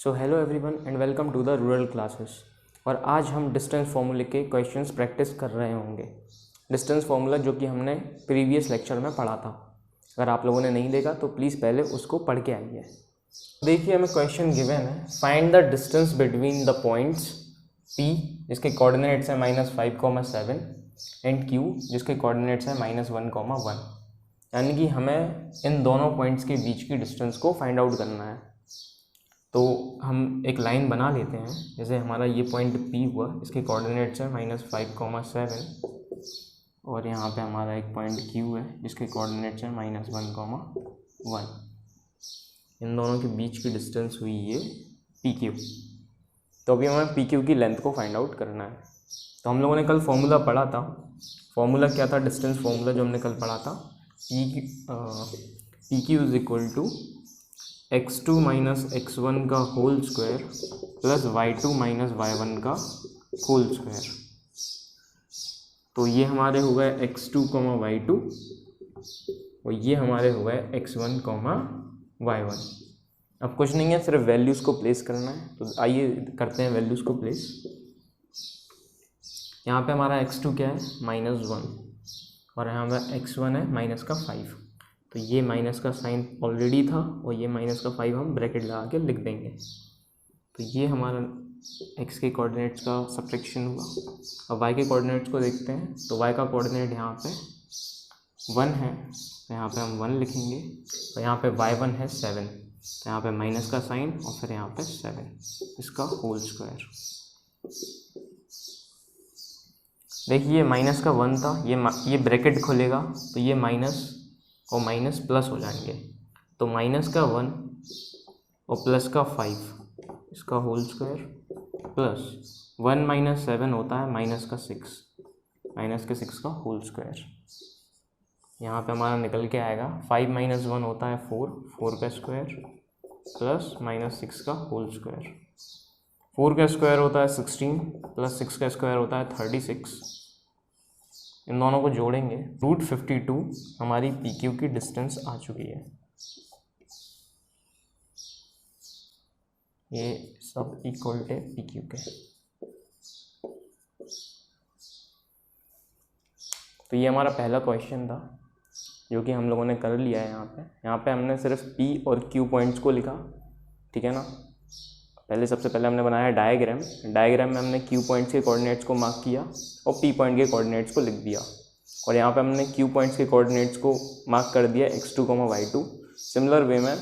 So hello everyone and welcome to the rural classes. और आज हम डिस्टेंस फार्मूले के क्वेश्चंस प्रैक्टिस कर रहे होंगे। डिस्टेंस फार्मूला जो कि हमने प्रीवियस लेक्चर में पढ़ा था, अगर आप लोगों ने नहीं देखा तो प्लीज़ पहले उसको पढ़ के आइए। देखिए हमें क्वेश्चन गिवन है, find the distance between the points P जिसके कोऑर्डिनेट्स है -5,7 एंड Q जिसके कोऑर्डिनेट्स है -1,1। यानी कि हमें इन दोनों पॉइंट्स के बीच की डिस्टेंस को फाइंड आउट करना है। तो हम एक लाइन बना लेते हैं। जैसे हमारा ये पॉइंट P हुआ, इसके कोऑर्डिनेट्स है -5,7 और यहाँ पे हमारा एक पॉइंट Q है जिसके कोऑर्डिनेट्स है -1,1। इन दोनों के बीच की डिस्टेंस हुई ये PQ। तो अभी हमें PQ की लेंथ को फाइंड आउट करना है। तो हम लोगों ने कल फॉर्मूला पढ़ा था। फॉर्मूला क्या था? डिस्टेंस फॉर्मूला जो हमने कल पढ़ा था, PQ is equal to x2 minus x1 का whole square plus y2 minus y1 का होल स्क्वायर। तो ये हमारे हो गए x2, y2 और ये हमारे हो गए x1, y1। अब कुछ नहीं है, सिर्फ वैल्यूज़ को प्लेस करना है। तो आइए करते हैं वैल्यूज़ को प्लेस। यहाँ पे हमारा x2 क्या है? -1 और यहाँ पे x1 है -5। तो ये माइनस का साइन ऑलरेडी था और ये -5 हम ब्रैकेट लगा के लिख देंगे। तो ये हमारा x के कोऑर्डिनेट्स का सब्ट्रैक्शन हुआ। अब y के कोऑर्डिनेट्स को देखते हैं। तो y का कोऑर्डिनेट यहाँ पे 1 है, तो यहाँ पे हम 1 लिखेंगे। और यहाँ पे y1 है 7, तो यहाँ पे माइनस का साइन और फिर यहाँ पे 7 इसका होल स्क्वायर। देखिए माइनस का 1 था, ये ब्रैकेट खुलेगा तो ये माइनस और माइनस प्लस हो जाएंगे। तो माइनस का 1 और प्लस का 5 इसका होल स्क्वायर प्लस 1 माइनस 7 होता है माइनस का 6, माइनस के 6 का होल स्क्वायर। यहाँ पे हमारा निकल के आएगा 5 माइनस 1 होता है 4 का स्क्वायर प्लस -6 का होल स्क्वायर। 4 का स्क्वायर होता है 16 प्लस 6 का स्क्वायर होता है 36। इन दोनों को जोड़ेंगे, √52 हमारी PQ की डिस्टेंस आ चुकी है। ये सब इक्वल टू PQ के। तो ये हमारा पहला क्वेश्चन था जो कि हम लोगों ने कर लिया है। यहाँ पे हमने सिर्फ P और Q पॉइंट्स को लिखा, ठीक है ना। सबसे पहले हमने बनाया डायग्राम में हमने Q पॉइंट्स के कोऑर्डिनेट्स को मार्क किया और P पॉइंट के कोऑर्डिनेट्स को लिख दिया। और यहाँ पे हमने Q पॉइंट्स के कोऑर्डिनेट्स को मार्क कर दिया x2, y2। सिमिलर वे में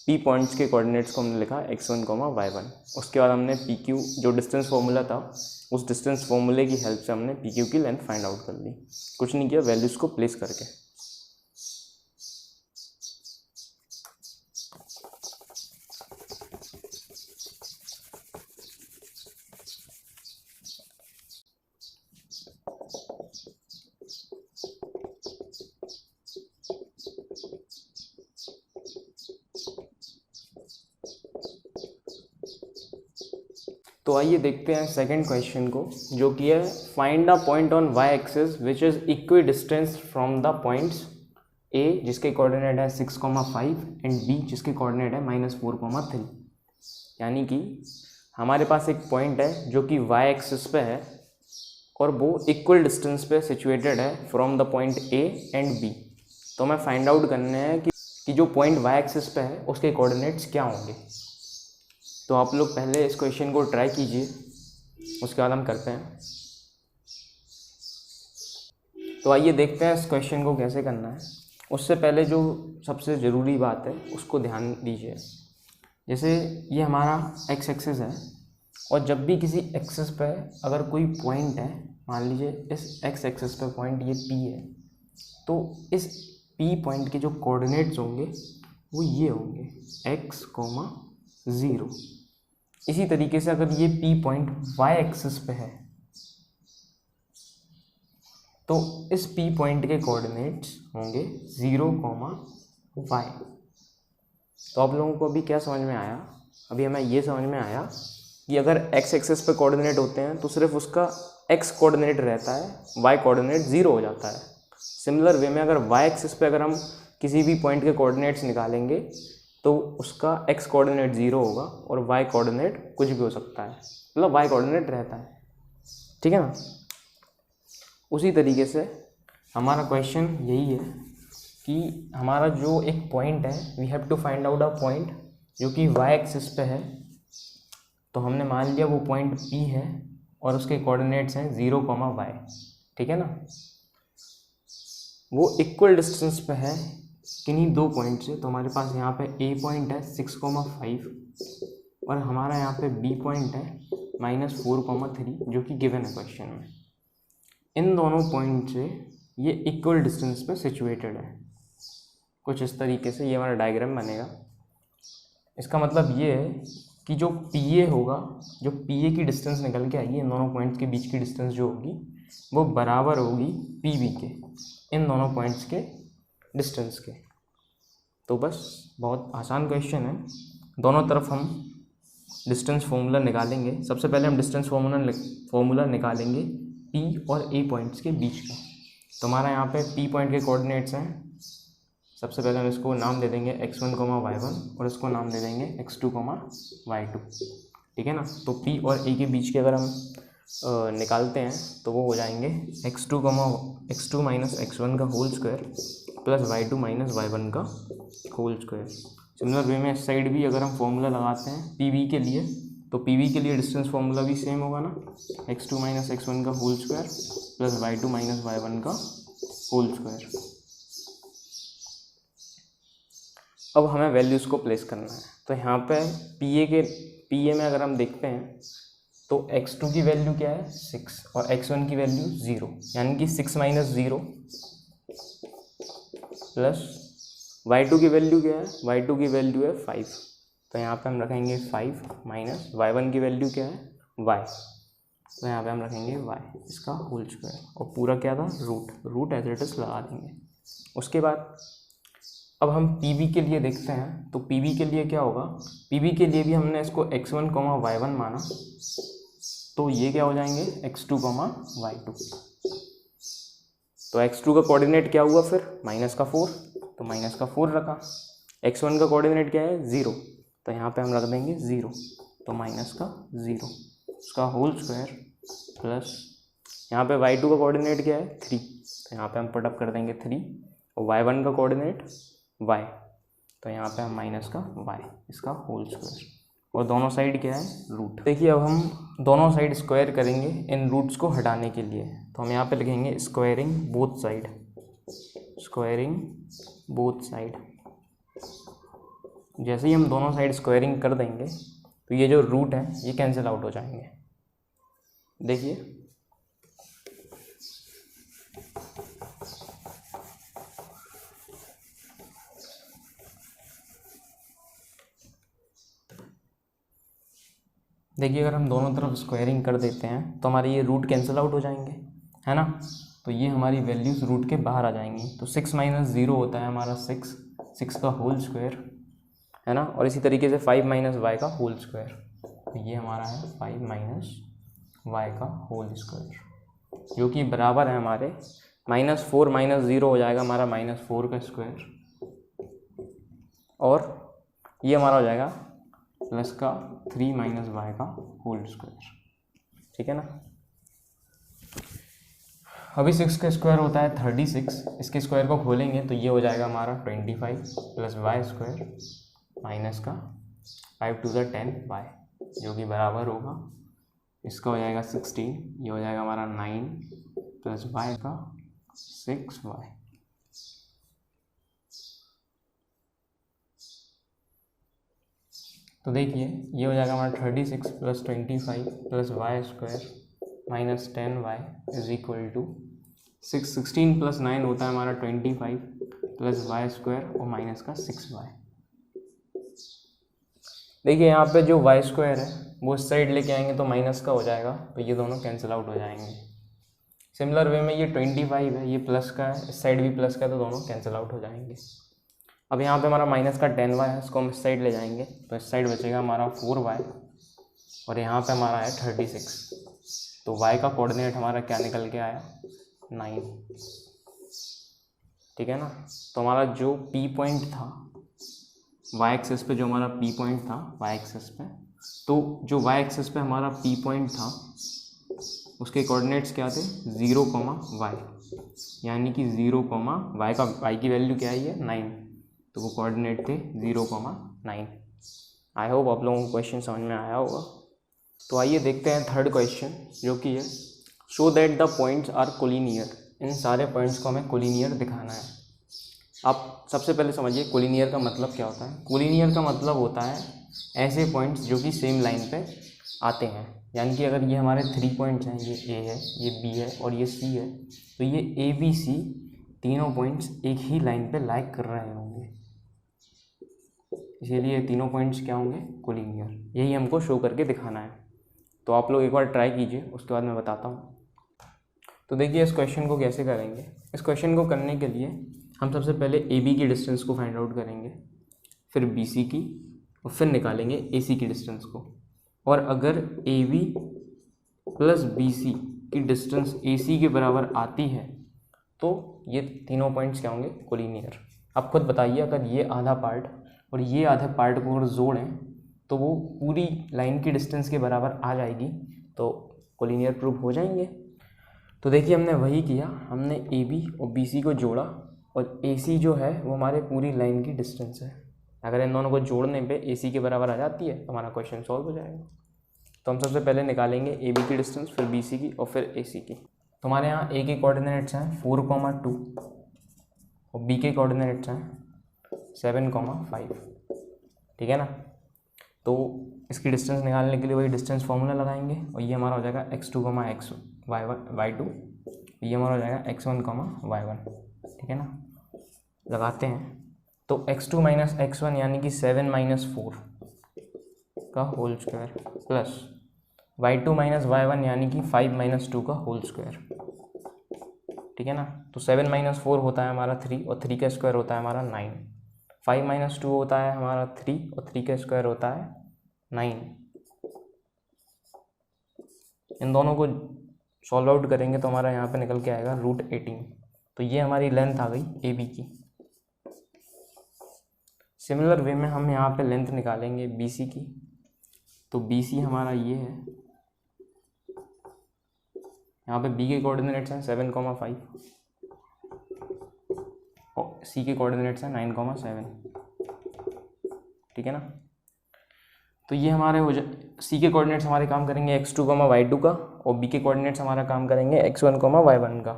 P पॉइंट्स के कोऑर्डिनेट्स को हमने लिखा x1, y1। उसके बाद हमने PQ जो डिस्टेंस फार्मूला था, उस डिस्टेंस फार्मूले की हेल्प से हमने PQ की लेंथ फाइंड आउट कर ली। कुछ नहीं किया, वैल्यूज़ को प्लेस करके। तो आइए देखते हैं सेकंड क्वेश्चन को, जो कि है find the point on y axis which is equi distance from the points A जिसके कोऑर्डिनेट है 6,5 एंड B जिसके कोऑर्डिनेट है -4,3। यानी कि हमारे पास एक पॉइंट है जो कि y एक्सिस पे है और वो इक्वल डिस्टेंस पे सिचुएटेड है from the point A and B। तो हमें फाइंड आउट करना है कि जो पॉइंट y एक्सिस पे है उसके कोऑर्डिनेट्स क्या होंगे। तो आप लोग पहले इस क्वेश्चन को ट्राई कीजिए, उसके बाद हम करते हैं। तो आइए देखते हैं इस क्वेश्चन को कैसे करना है। उससे पहले जो सबसे ज़रूरी बात है उसको ध्यान दीजिए। जैसे ये हमारा x एक्सिस है और जब भी किसी एक्सिस पे अगर कोई पॉइंट है, मान लीजिए इस x एक्सिस पे पॉइंट ये P है, तो इस P पॉइंट के जो कोऑर्डिनेट्स होंगे वो ये होंगे x, 0। इसी तरीके से अगर ये P पॉइंट y एक्सिस पे है तो इस P पॉइंट के कोऑर्डिनेट्स होंगे 0, y। तो आप लोगों को अभी क्या समझ में आया? अभी हमें ये समझ में आया कि अगर x एक्सिस पे कोऑर्डिनेट होते हैं तो सिर्फ उसका x कोऑर्डिनेट रहता है, y कोऑर्डिनेट 0 हो जाता है। सिमिलर वे में अगर y एक्सिस पे अगर हम किसी भी पॉइंट के कोऑर्डिनेट्स निकालेंगे तो उसका x कोऑर्डिनेट 0 होगा और y कोऑर्डिनेट कुछ भी हो सकता है, मतलब y कोऑर्डिनेट रहता है, ठीक है ना। उसी तरीके से हमारा क्वेश्चन यही है कि हमारा जो एक पॉइंट है, we have to find out a point जो कि y एक्सिस पे है। तो हमने मान लिया वो पॉइंट P है और उसके कोऑर्डिनेट्स हैं 0, y, ठीक है ना। वो इक्वल डिस्टेंस पे है किन्हीं दो पॉइंट से। तो हमारे पास यहाँ पे A पॉइंट है 6,5 और हमारा यहाँ पे B पॉइंट है -4,3 जो कि गिवन है क्वेश्चन में। इन दोनों पॉइंट से ये इक्वल डिस्टेंस पे सिचुएटेड है। कुछ इस तरीके से ये हमारा डायग्राम बनेगा। इसका मतलब ये है कि जो PA होगा, जो PA की डिस्टेंस निकल के आएगी इन दोनों पॉइंट्स के बीच की डिस्टेंस जो होगी वो बराबर होगी PB के, इन दोनों पॉइंट्स के डिस्टेंस के। तो बस बहुत आसान क्वेश्चन है। दोनों तरफ हम डिस्टेंस फॉर्मूला निकालेंगे। सबसे पहले हम डिस्टेंस फॉर्मूला निकालेंगे P और A पॉइंट्स के बीच का। तो हमारा यहाँ पे P पॉइंट के कोऑर्डिनेट्स हैं। सबसे पहले हम इसको नाम दे देंगे x1, y1 और इसको नाम दे देंगे x2, y2, ठीक है ना। तो P और A के बीच के अगर हम निकालते हैं तो वो हो जाएंगे x2 माइनस x1 का whole square plus y2 minus y1 का होल स्क्वायर। सिमिलर वे में इस साइड भी अगर हम फॉर्मूला लगाते हैं PB के लिए, तो PB के लिए डिस्टेंस फॉर्मूला भी सेम होगा ना, x2 माइनस x1 का whole square plus y2 minus y1 का होल स्क्वायर। अब हमें वैल्यूज़ को प्लेस करना है। तो यहाँ पे PA में अगर हम देखते हैं तो x2 की वैल्यू क्या है 6 और x1 की वैल्यू 0, यानी कि 6 माइनस 0 प्लस y2 की वैल्यू क्या है, y2 की वैल्यू है 5। तो यहाँ पे हम रखेंगे 5 माइनस y1 की वैल्यू क्या है y, तो यहाँ पे हम रखेंगे y इसका होल स्क्वायर और पूरा क्या था रूट एज इट इज लगा देंगे। उसके बाद अब हम PB के लिए देखते हैं। तो PB के लिए क्या होगा, PB के लिए भी हमने इसको x1, y1 माना, तो ये क्या हो जाएंगे x2, y2। तो x2 का कोऑर्डिनेट क्या हुआ फिर -4, तो -4 रखा। x1 का कोऑर्डिनेट क्या है 0, तो यहाँ पे हम रख देंगे 0, तो -0 उसका होल स्क्वायर प्लस यहाँ पे y2 का कोऑर्डिनेट क्या है 3, तो यहाँ पे हम पुट अप कर देंगे 3 और y1 का कोऑर्डिनेट y, तो यहाँ पे हम माइनस का y इसका होल स्क्वायर और दोनों साइड क्या है रूट। देखिए अब हम दोनों साइड स्क्वायर करेंगे इन रूट्स को हटाने के लिए। तो हम यहाँ पे लिखेंगे स्क्वायरिंग बोथ साइड। जैसे ही हम दोनों साइड स्क्वायरिंग कर देंगे तो ये जो रूट है ये कैंसिल आउट हो जाएंगे। देखिए अगर हम दोनों तरफ स्क्वायरिंग कर देते हैं तो हमारे ये रूट कैंसिल आउट हो जाएंगे, है ना। तो ये हमारी वैल्यूज़ रूट के बाहर आ जाएंगी। तो 6 माइनस 0 होता है हमारा 6 का होल स्क्वायर, है ना। और इसी तरीके से 5 माइनस वाई का होल स्क्वायर, तो ये हमारा है 5 माइनस वाई का होल स्क्वायर, जो कि बराबर है हमारे -4 माइनस 0 हो जाएगा हमारा -4 का स्क्वायर, और ये हमारा हो जाएगा प्लस का 3 माइनस वाई का होल स्क्वायर, ठीक है ना। अभी 6 का स्क्वायर होता है 36, इसके स्क्वायर को खोलेंगे तो ये हो जाएगा हमारा 25 प्लस वाई स्क्वायर माइनस का 5 टू द 10 वाई, जो कि बराबर होगा इसका हो जाएगा 16, ये हो जाएगा हमारा 9 प्लस वाई का 6 वाई। तो देखिए ये हो जाएगा हमारा 36 plus 25 plus Y square minus 10 Y is equal to 16 plus 9 होता है हमारा 25 प्लस वाई स्क्वायर और माइनस का 6 वाई। देखिए यहाँ पे जो वाई स्क्वायर है वो इस साइड लेके आएंगे तो माइनस का हो जाएगा, तो ये दोनों कैंसिल आउट हो जाएंगे। सिमिलर वे में ये 25 है, ये प्लस का है, इस साइड भी प्लस का है, तो दोनों कैंसिल आउट हो जाएंगे। अब यहाँ पे हमारा माइनस का 10 वाई है, इसको हम इस साइड ले जाएंगे तो इस साइड बचेगा हमारा 4 वाई और यहाँ पे हमारा है 36, तो वाई का कोऑर्डिनेट हमारा क्या निकल के आया 9, ठीक है ना। तो हमारा जो P पॉइंट था वाई एक्सेस पे जो हमारा पी पॉइंट था वाई एक्सेस पे, तो जो वाई एक्सेस पे हमारा पी पॉइंट था उसके कोऑर्डिनेट्स क्या थे 0, y, यानी कि 0, वाई की वैल्यू क्या है ये 9, तो वो कोऑर्डिनेट थे 0, 9। आई होप आप लोगों को क्वेश्चन समझ में आया होगा। तो आइए देखते हैं थर्ड क्वेश्चन, जो कि है show that the points are collinear. इन सारे पॉइंट्स को हमें कोलिनियर दिखाना है। आप सबसे पहले समझिए कोलिनियर का मतलब क्या होता है। कोलिनियर का मतलब होता है ऐसे पॉइंट्स जो कि सेम लाइन पे आते हैं, यानी कि अगर ये हमारे 3 पॉइंट्स हैं, ये ए है, ये बी है और ये सी है, तो ये ए बी सी तीनों पॉइंट्स एक ही लाइन पे लाइक कर रहे होंगे, इसीलिए तीनों पॉइंट्स क्या होंगे कोलिनियर। यही हमको शो करके दिखाना है। तो आप लोग एक बार ट्राई कीजिए, उसके बाद मैं बताता हूँ। तो देखिए इस क्वेश्चन को कैसे करेंगे। इस क्वेश्चन को करने के लिए हम सबसे पहले ए बी की डिस्टेंस को फाइंड आउट करेंगे, फिर बी सी की, और फिर निकालेंगे ए सी की डिस्टेंस को। और अगर A B plus B C की डिस्टेंस ए सी के बराबर आती है तो ये तीनों पॉइंट्स क्या होंगे कोलिनियर। आप खुद बताइए, अगर ये आधा पार्ट और ये आधा पार्ट को अगर जोड़ें तो वो पूरी लाइन की डिस्टेंस के बराबर आ जाएगी, तो कोलिनियर प्रूफ हो जाएंगे। तो देखिए हमने वही किया, हमने ए बी और बी सी को जोड़ा, और ए सी जो है वो हमारे पूरी लाइन की डिस्टेंस है। अगर इन दोनों को जोड़ने पे ए सी के बराबर आ जाती है तो हमारा क्वेश्चन सॉल्व हो जाएगा। तो हम सबसे पहले निकालेंगे ए बी की डिस्टेंस, फिर बी सी की और फिर ए सी की। तो हमारे यहाँ ए के कोऑर्डिनेट्स हैं 4, 2 और बी के कोऑर्डिनेट्स हैं 7, 5। ठीक है ना। तो इसकी डिस्टेंस निकालने के लिए वही डिस्टेंस फार्मूला लगाएंगे, और ये हमारा हो जाएगा x2, y2, ये हमारा हो जाएगा x1, y1। ठीक है ना। लगाते हैं तो x2 माइनस x1 यानी कि 7 माइनस 4 का whole square, plus y2 minus y1 यानी कि 5 माइनस 2 का होल स्क्वायर। ठीक है ना। तो 7 माइनस 4 होता है हमारा 3, और 3 का स्क्वायर होता है हमारा 9। 5 माइनस 2 होता है हमारा 3, और 3 का स्क्वायर होता है 9। इन दोनों को सॉल्व आउट करेंगे तो हमारा यहाँ पे निकल के आएगा √18। तो ये हमारी लेंथ आ गई ए बी की। सिमिलर वे में हम यहाँ पे लेंथ निकालेंगे बी सी की। तो बी सी हमारा ये है, यहाँ पे बी के कोऑर्डिनेट्स हैं 7, 5 और सी के कोऑर्डिनेट्स हैं 9, 7। ठीक है ना। तो ये हमारे हो जाए, सी के कोऑर्डिनेट्स हमारे काम करेंगे x2, y2 का, और बी के कोऑर्डिनेट्स हमारा काम करेंगे x1, y1 का।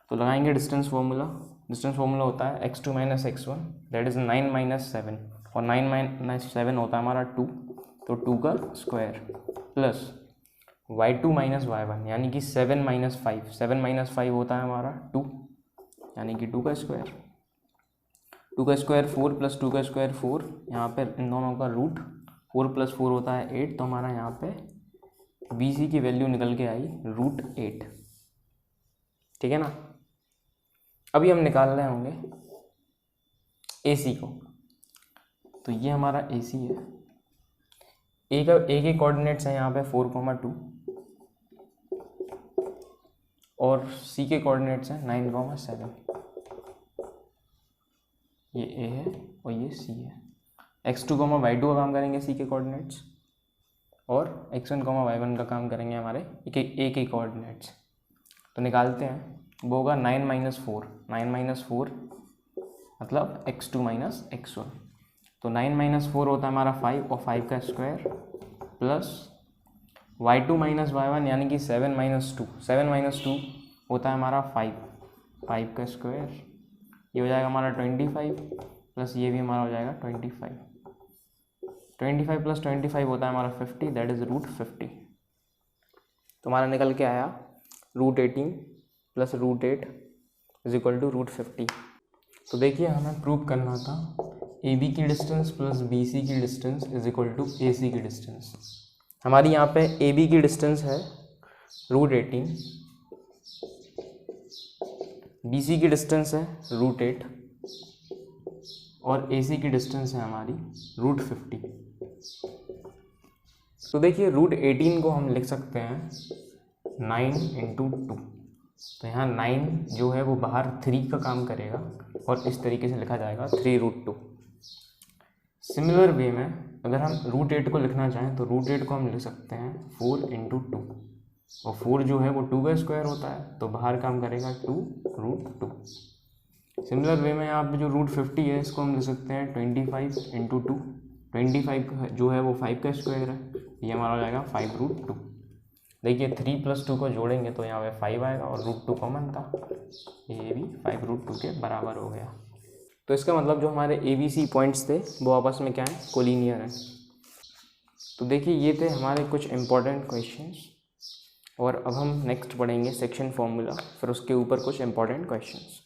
तो लगाएंगे डिस्टेंस फार्मूला। डिस्टेंस फार्मूला होता है x2 minus x1 that is 9 minus 7, और 9 माइनस 7 होता है हमारा 2, तो 2 का square, plus y2 minus y1 यानी कि 7 माइनस 5, 7 माइनस 5 होता है हमारा 2, यानी कि 2 का स्क्वायर। 2 का स्क्वायर 4 प्लस 2 का स्क्वायर 4, यहाँ पर इन दोनों का रूट 4 प्लस 4 होता है 8, तो हमारा यहाँ पे बी सी की वैल्यू निकल के आई √8। ठीक है ना। अभी हम निकाल रहे होंगे ए सी को। तो ये हमारा ए सी है, ए के कोऑर्डिनेट्स हैं यहाँ पे 4, 2 और सी के कोऑर्डिनेट्स हैं 9, 7। ये ए है और ये सी है। x2, y2 का काम करेंगे सी के कोऑर्डिनेट्स, और x1, y1 का काम करेंगे हमारे ए के कोऑर्डिनेट्स। तो निकालते हैं, वो होगा 9 माइनस 4, 9 माइनस 4 मतलब x2 माइनस x1। तो 9 माइनस 4 होता है हमारा 5, और 5 का square, plus y2 minus y1 यानी कि 7 माइनस 2, 7 माइनस 2 होता है हमारा 5, 5 का स्क्वायर, ये हो जाएगा हमारा 25, प्लस ये भी हमारा हो जाएगा 25। 25 प्लस 25 होता है हमारा 50, दैट इज़ √50। तो हमारा निकल के आया √18 प्लस √8 इज इक्वल टू √50। तो देखिए हमें प्रूव करना था ए बी की डिस्टेंस प्लस बी सी की डिस्टेंस इज इक्वल टू ए सी की डिस्टेंस। हमारी यहाँ पे ए बी की डिस्टेंस है √18, बी सी की डिस्टेंस है √8 और ए सी की डिस्टेंस है हमारी √50। तो देखिए √18 को हम लिख सकते हैं 9 × 2। तो यहाँ 9 जो है वो बाहर 3 का काम करेगा, और इस तरीके से लिखा जाएगा 3√2। सिमिलर वे में अगर हम रूट 8 को लिखना चाहें तो रूट 8 को हम लिख सकते हैं 4 × 2, और 4 जो है वो 2 का स्क्वायर होता है, तो बाहर काम करेगा 2√2। सिमिलर वे में यहाँ पे जो रूट 50 है इसको हम लिख सकते हैं 25 × 2, 25 जो है वो 5 का स्क्वायर है, ये हमारा हो जाएगा 5√2। देखिए 3 + 2 को जोड़ेंगे तो यहाँ पे 5 आएगा और √2 कॉमन था, ये भी 5√2 के बराबर हो गया। तो इसका मतलब जो हमारे ABC पॉइंट्स थे वो आपस में क्या है, कोलिनियर है। तो देखिए ये थे हमारे कुछ इम्पोर्टेंट क्वेश्चंस, और अब हम नेक्स्ट पढ़ेंगे सेक्शन फॉर्मूला, फिर उसके ऊपर कुछ इम्पोर्टेंट क्वेश्चंस।